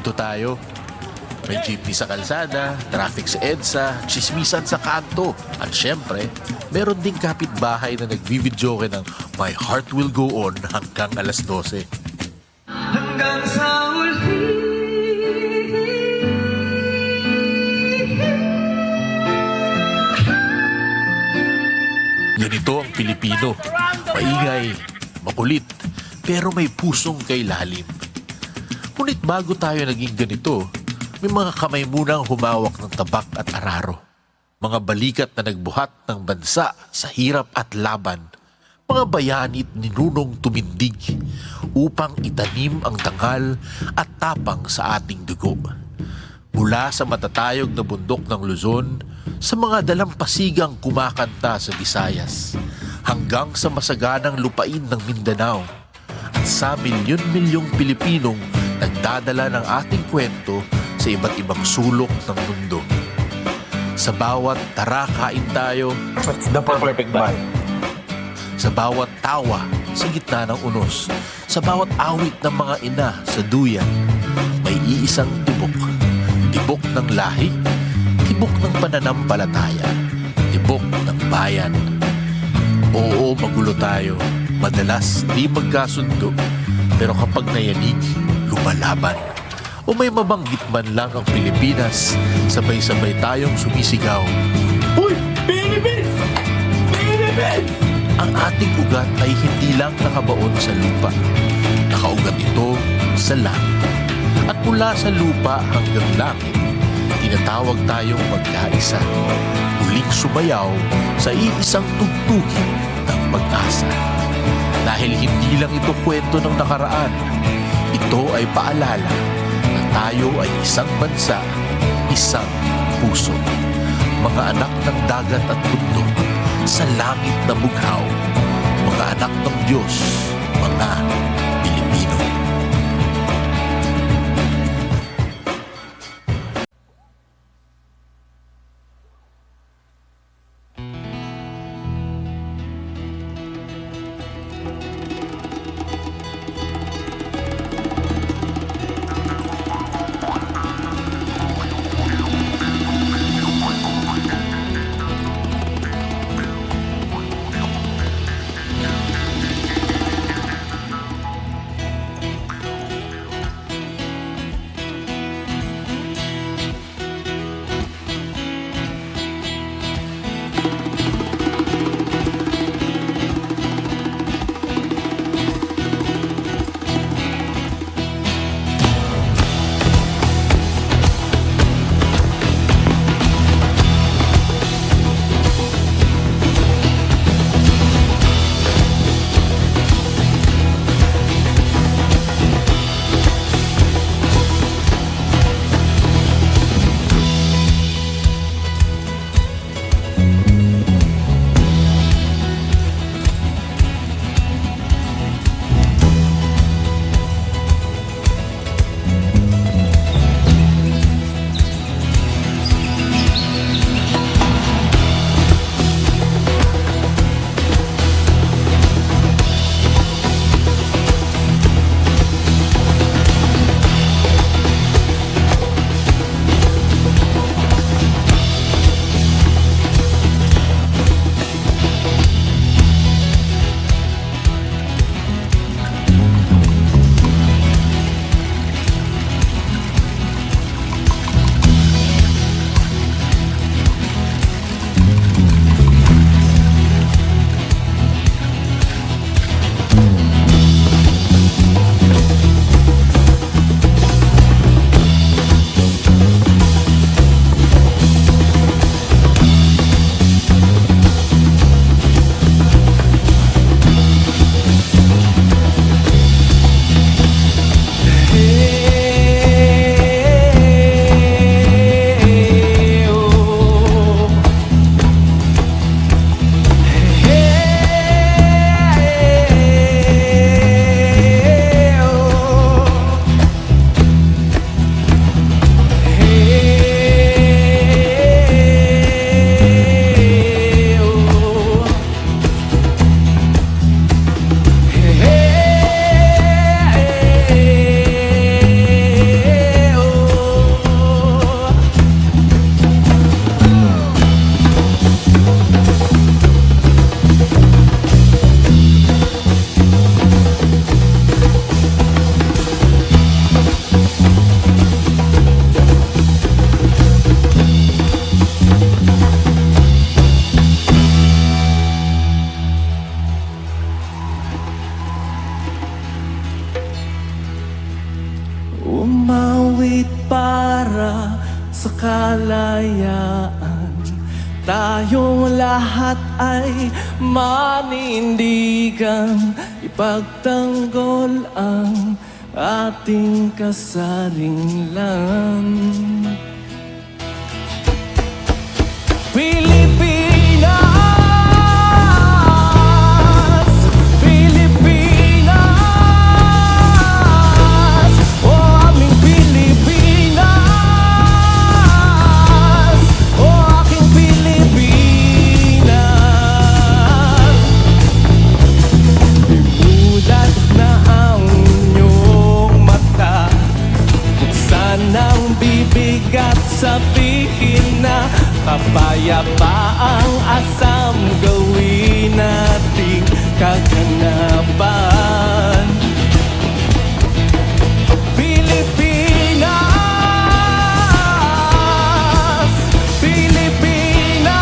Dito tayo. May jeepney sa kalsada, traffic sa EDSA, chismisan sa kanto. At syempre, meron ding kapitbahay na nagvividyoke ng My Heart Will Go On hanggang alas 12. Hanggang sa huli. Ganito ang Pilipino. Maingay, makulit, pero may pusong kay lalim. Ngunit bago tayo naging ganito, may mga kamay munang humawak ng tabak at araro. Mga balikat na nagbuhat ng bansa sa hirap at laban. Mga bayanit ninunong tumindig upang itanim ang dangal at tapang sa ating dugo. Mula sa matatayog na bundok ng Luzon, sa mga dalampasigang kumakanta sa Visayas, hanggang sa masaganang lupain ng Mindanao, at sa milyon-milyong Pilipinong nagdadala ng ating kwento sa iba't ibang sulok ng mundo. Sa bawat tara kain tayo, What's the perfect bite? sa bawat tawa sa gitna ng unos, sa bawat awit ng mga ina sa duyan, may iisang tibok. Tibok ng lahi, tibok ng pananampalataya, tibok ng bayan. Oo, magulo tayo. Madalas di magkasundo, pero kapag nayanig, lumalaban. O may mabanggit man lang ang Pilipinas, sabay-sabay tayong sumisigaw. Uy! Philippines! Philippines! Ang ating ugat ay hindi lang nakabaon sa lupa. Nakaugat ito sa langit. At mula sa lupa hanggang langit, tinatawag tayong magkaisa. Muling sumayaw sa iisang tugtugin ng pag-asa. Dahil hindi lang ito kwento ng nakaraan, ito ay paalala na tayo ay isang bansa, isang puso. Mga anak ng dagat at bundok, sa langit na bughaw, mga anak ng Diyos, mga Pilipino. sa kalayaan, tayong lahat ay manindigan, ipagtanggol ang ating kasarinlan. Pilipinas, Pilipinas, oh aming Pilipinas, oh aking Pilipinas. Imulat na ang inyong mata, buksan ang bibig at sabihin na kapayapaang asam gawin nating kaganapan. Pilipinas, Pilipinas,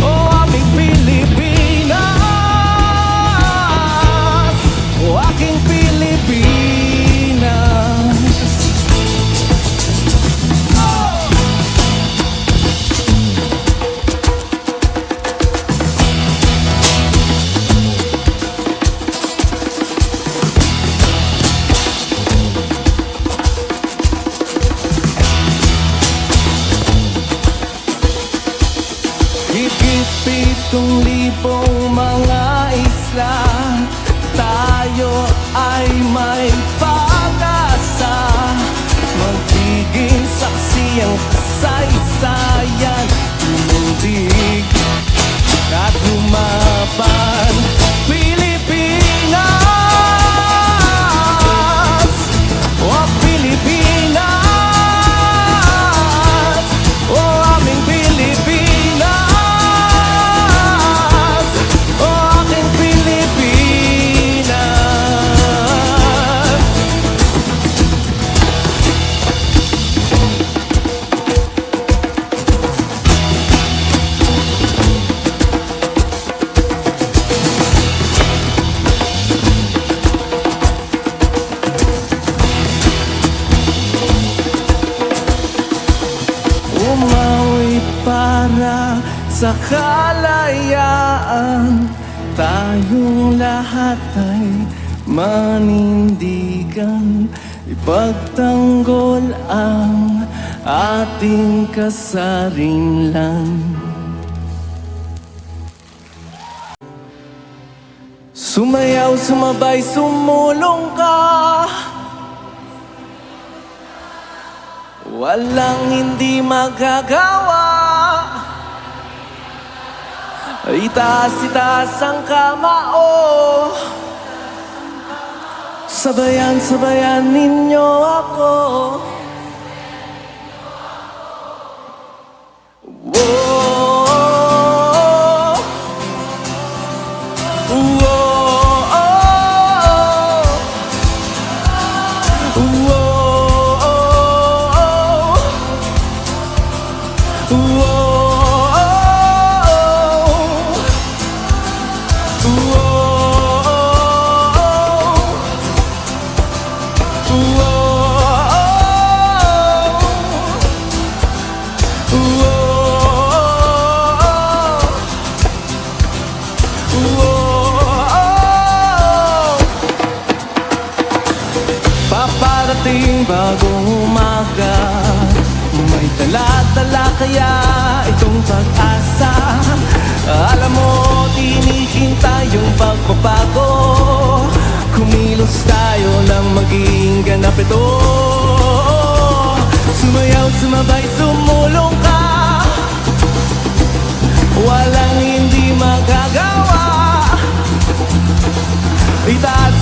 oh aming Pilipinas, oh aking Pilipinas. Higit 7,000 mga isla, tayo ay may pag-asa, magiging saksi ang kasaysayan, tumundig at lumaban. Pilipinas, oh Pilipinas, oh aming Pilipinas, oh aking Pilipinas. Umawi para sa kalayaan, tayong lahat ay manindigan, ipagtanggol ang ating kasarinlan. Sumayaw, sumabay, sumulong ka, walang hindi magagawa. Itaas ang kamao, sabayan ninyo ako. Whoa, Paparating bagong umaga, may dala-dala kaya itong pag-asa. Alam mo, hinihintay yung pagbabago, kumilos tayo nang maging ganap ito. Sumayaw, sumabay, sumulong ka, walang hindi magagawa. Itaas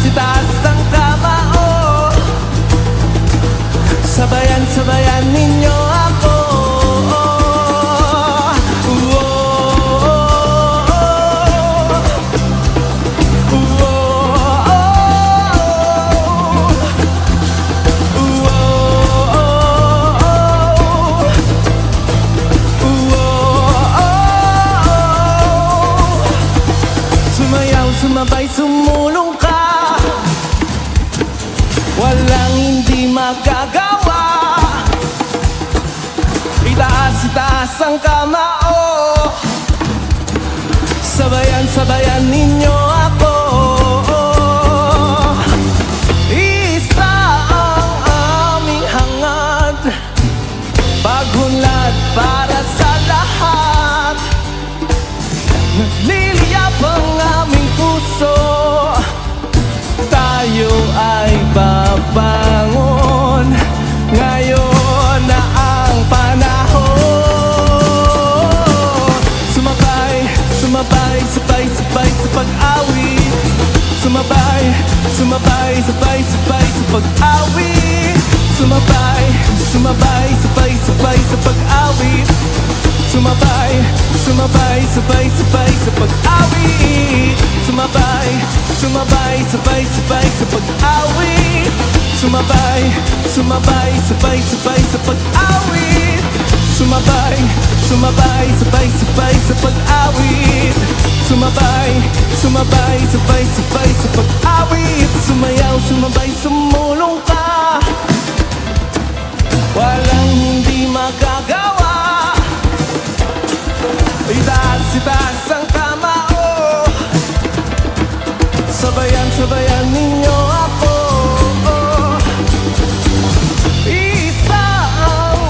ang kamao, sabayan ninyo ako. Sumayaw, sumabay, sumulong ka, walang hindi magagawa. Sumabay, sumabay, sabay, sabay sa pag-awit. Sumabay, sumabay, sabay, sabay sa pag-awit. Sumabay, sumabay, sabay, sabay sa pag-awit. Sumabay, sumabay, sabay, sabay sa pag-awit. Sumabay, sumabay, sabay, sabay sa pag-awit. Sumabay, sumabay, sabay, sabay sa pag-awit. Sumayaw, sumabay, sumulong ka. Walang hindi magagawa. Itaas ang kamao. Sabayan, sabayan ninyo ako. Isa ang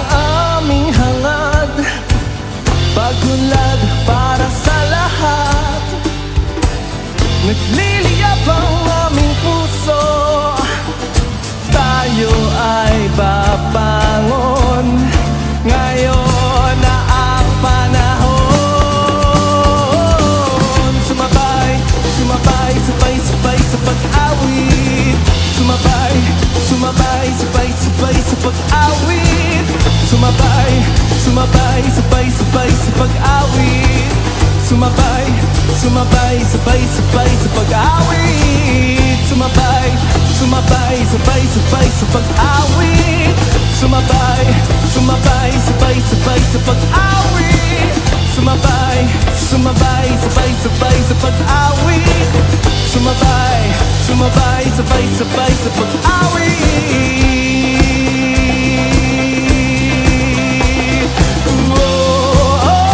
aming hangad, pagulad para sa lahat. Nagliliyap ang aming puso, tayo ay babangon. Ngayon na ang panahon. Sumabay, sumabay, sabay, sabay sa pag-awit. Sumabay, sumabay, sabay, sabay sa pag-awit. Sumabay, sumabay, sabay, sabay sa pag-awit. Sumabay, sumabay, sabay, sabay sa pag-awit. Sumabay, sumabay, sabay, sabay sa pag-awit. Sumabay, sumabay, sabay, sabay sa pag-awit. Sumabay, sumabay, sabay, sabay sa pag-awit. Sumabay, sumabay, sabay, sabay sa pag-awit. Oh, oh,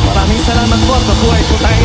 Maraming salamat po at mabuhay po tayo